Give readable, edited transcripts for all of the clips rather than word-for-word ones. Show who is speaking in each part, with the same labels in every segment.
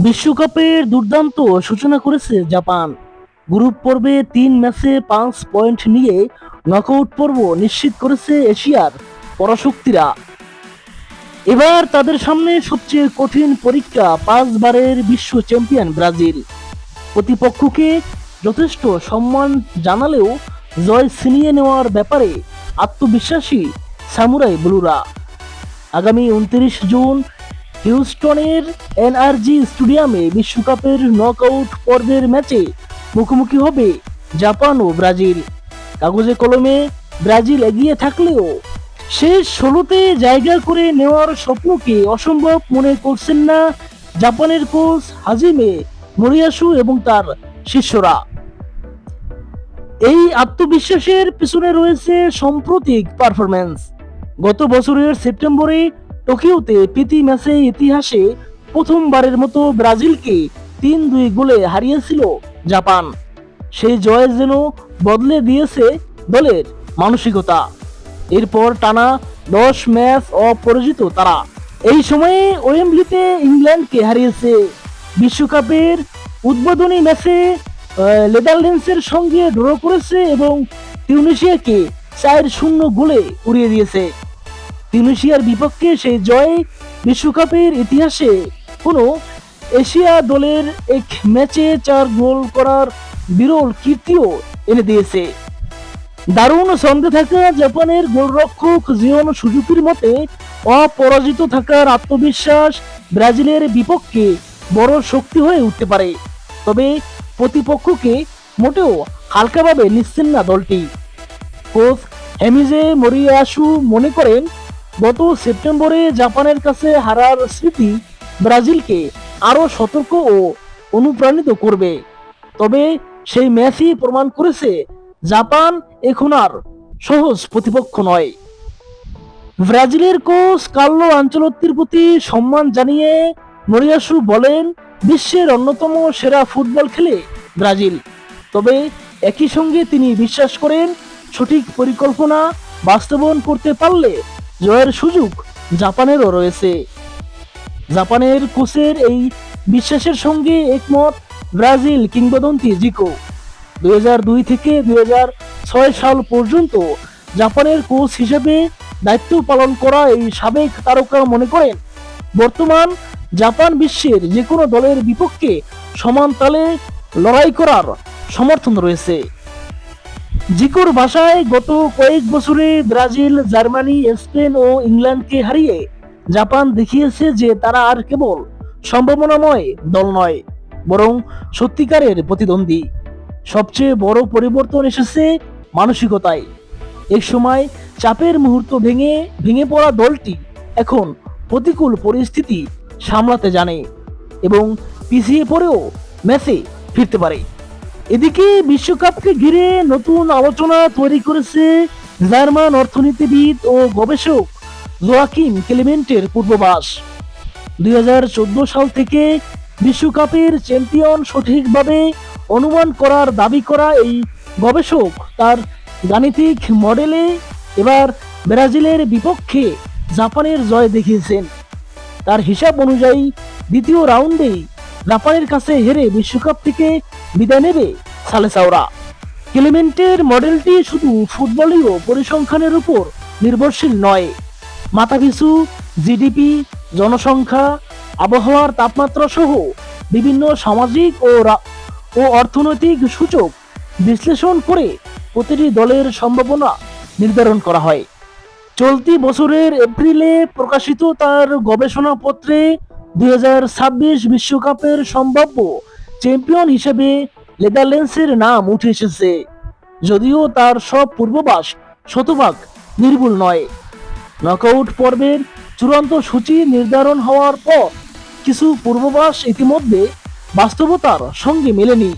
Speaker 1: বিশ্বকাপের দুর্দান্ত সূচনা করেছে জাপান। গ্রুপ পর্বে 3 ম্যাচে 5 পয়েন্ট নিয়ে নকআউট পর্ব নিশ্চিত করেছে এশিয়ার পরাশক্তিরা। এবার তাদের সামনে সবচেয়ে কঠিন পরীক্ষা 5বারের বিশ্ব চ্যাম্পিয়ন ব্রাজিল। প্রতিপক্ষকে যথেষ্ট সম্মান জানালেও জয় ছিনিয়ে নেওয়ার ব্যাপারে আত্মবিশ্বাসী সামুরাই ব্লুরা। আগামী 29 জুন হিউস্টনের এনআরজি স্টেডিয়ামে বিশ্বকাপের নকআউট পর্বের ম্যাচে মুখোমুখি হবে জাপান ও ব্রাজিল। কাগজে কলমে ব্রাজিল এগিয়ে থাকলেও শেষ 16তে জায়গা করে নেওয়ার স্বপ্নকে অসম্ভব মনে করছেন না জাপানের কোচ হাজিমে মোরিয়াসু এবং তার শিষ্যরা। এই আত্মবিশ্বাসের পিছনে রয়েছে সাম্প্রতিক পারফরম্যান্স। গত বছরের সেপ্টেম্বরে টোকিওতে প্রীতি ম্যাচে ইতিহাসে প্রথমবারের মতো ব্রাজিলকে 3-2 গোলে হারিয়েছিল জাপান। সেই জয় যেন বদলে দিয়েছে দলের মানসিকতা। এরপর টানা 10 ম্যাচ অপরাজিত তারা। এই সময়ে ওয়েম্বলিতে ইংল্যান্ডকে হারিয়েছে। বিশ্বকাপের উদ্বোধনী ম্যাচে নেদারল্যান্ডসের সঙ্গে ড্র করেছে এবং তিউনিসিয়াকে 4-0 গোলে উড়িয়ে দিয়েছে। তিউনিসিয়ার বিপক্ষে সেই জয় বিশ্বকাপের ইতিহাসে কোনো এশিয়া দলের এক ম্যাচে 4 গোল করার বিরল কীর্তিও এনে দিয়েছে। দারুণ ছন্দে থাকা জাপানের গোলরক্ষক জিওন সুজুকির মতে অপরাজিত থাকার আত্মবিশ্বাস ব্রাজিলের বিপক্ষে বড় শক্তি হয়ে উঠতে পারে। তবে প্রতিপক্ষকে মোটেও হালকাভাবে নিচ্ছেন না দলটি। কোচ হেমিজে মোরিয়াসু মনে করেন, গত সেপ্টেম্বরে জাপানের কাছে হারার স্মৃতি ব্রাজিলকে আরো সতর্ক ও অনুপ্রাণিত করবে। তবে সেই ম্যাচই প্রমাণ করেছে জাপান এখন আর সহজ প্রতিপক্ষ নয়। ব্রাজিলের কোচ কার্লো আনচেলত্তির প্রতি সম্মান জানিয়ে মোরিয়াসু বলেন, বিশ্বের অন্যতম সেরা ফুটবল খেলে ব্রাজিল। তবে একই সঙ্গে তিনি বিশ্বাস করেন, সঠিক পরিকল্পনা বাস্তবায়ন করতে পারলে জয়ের সুযোগ জাপানেরও রয়েছে। জাপানের কোচের এই বিশ্বাসের সঙ্গে একমত ব্রাজিল কিংবদন্তি জিকো। 2002 থেকে 2006 সাল পর্যন্ত জাপানের কোচ হিসেবে দায়িত্ব পালন করা এই সাবেক তারকা মনে করেন, বর্তমান জাপান বিশ্বের যে কোনো দলের বিপক্ষে সমান তালে লড়াই করার সমর্থন রয়েছে। জিকোর ভাষায়, গত কয়েক বছরে ব্রাজিল, জার্মানি, স্পেন ও ইংল্যান্ডকে হারিয়ে জাপান দেখিয়েছে যে তারা আর কেবল সম্ভাবনাময় দল নয়, বরং সত্যিকারের প্রতিদ্বন্দ্বী। সবচেয়ে বড় পরিবর্তন এসেছে মানসিকতায়। এক সময় চাপের মুহূর্ত ভেঙে পড়া দলটি এখন প্রতিকূল পরিস্থিতি সামলাতে জানে এবং পিছিয়ে পড়েও ম্যাচে ফিরতে পারে। এদিকে বিশ্বকাপকে ঘিরে নতুন আলোচনা তৈরি করেছে জার্মান অর্থনীতিবিদ ও গবেষক জোয়াকিম ক্লেমেন্টের পূর্বাভাস। 2014 সাল থেকে বিশ্বকাপের চ্যাম্পিয়ন সঠিকভাবে অনুমান করার দাবি করা এই গবেষক তার গাণিতিক মডেলে এবার ব্রাজিলের বিপক্ষে জাপানের জয় দেখিয়েছেন। তার হিসাব অনুযায়ী দ্বিতীয় রাউন্ডেই জাপানের কাছে হেরে বিশ্বকাপ থেকে বিদায় নেবে সালেসাওরা। ক্লেমেন্টের মডেলটি শুধু ফুটবলীয় পরিসংখ্যানের উপর নির্ভরশীল নয়, মাথাপিছু জিডিপি, জনসংখ্যা, আবহাওয়ার তাপমাত্রা সহ বিভিন্ন সামাজিক ও অর্থনৈতিক সূচক বিশ্লেষণ করে প্রতিটি দলের সম্ভাবনা নির্ধারণ করা হয়। চলতি বছরের এপ্রিলে প্রকাশিত তার গবেষণাপত্রে 2026 বিশ্বকাপের সম্ভাব্য চ্যাম্পিয়ন হিসেবে নেদারল্যান্ডসের নাম উঠে এসেছে। যদিও তার সব পূর্বাভাস শতভাগ নির্ভুল নয়। নকআউট পর্বের চূড়ান্ত সূচি নির্ধারণ হওয়ার পর কিছু পূর্বাভাস ইতিমধ্যে বাস্তবতার সঙ্গে মেলেনি।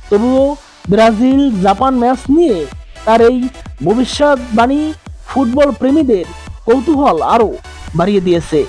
Speaker 1: তবুও ব্রাজিল জাপান ম্যাচ নিয়ে তার এই ভবিষ্যৎবাণী ফুটবল প্রেমীদের কৌতূহল আরও বাড়িয়ে দিয়েছে।